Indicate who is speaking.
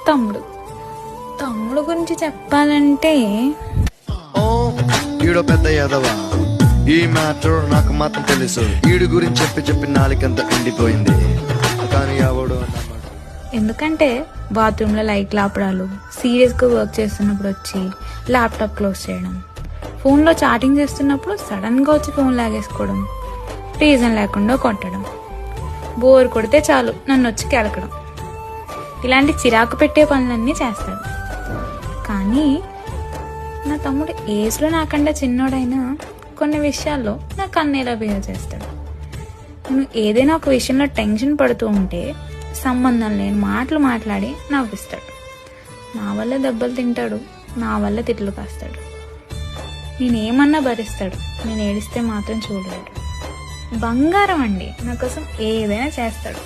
Speaker 1: తమ్ముడు తమ్ముడు గురించి చెప్పాలంటే
Speaker 2: ఈడో పెద్ద యాదవా, ఈ మ్యాటర్ నాకు మాత్రం తెలుసు. ఈడు గురించి చెప్పి నాలుకంతా ఎండిపోయింది. కానీ ఎవడు
Speaker 1: ఎందుకంటే బాత్రూంలో లైట్లు ఆపడాలు, సీరియస్గా వర్క్ చేస్తున్నప్పుడు వచ్చి ల్యాప్టాప్ క్లోజ్ చేయడం, ఫోన్లో చాటింగ్ చేస్తున్నప్పుడు సడన్గా వచ్చి ఫోన్ లాగేసుకోవడం, రీజన్ లేకుండా కొట్టడం, బోర్ కొడితే చాలు నన్ను వచ్చి కెలకడం, ఇలాంటి చిరాకు పెట్టే పనులన్నీ చేస్తాడు. కానీ నా తమ్ముడు ఏజ్లో నాకంటే చిన్నోడైనా కొన్ని విషయాల్లో నాకు అన్నేలా బిహేవ్ చేస్తాడు. నేను ఏదైనా ఒక విషయంలో టెన్షన్ పడుతూ ఉంటే సంబంధం లేని మాటలు మాట్లాడి నవ్విస్తాడు. నా వల్ల దెబ్బలు తింటాడు, నా వల్ల తిట్లు కాస్తాడు. నేనేమన్నా భరిస్తాడు, నేను ఏడిస్తే మాత్రం చూడలేడు. బంగారం అండి, నా కోసం ఏదైనా చేస్తాడు.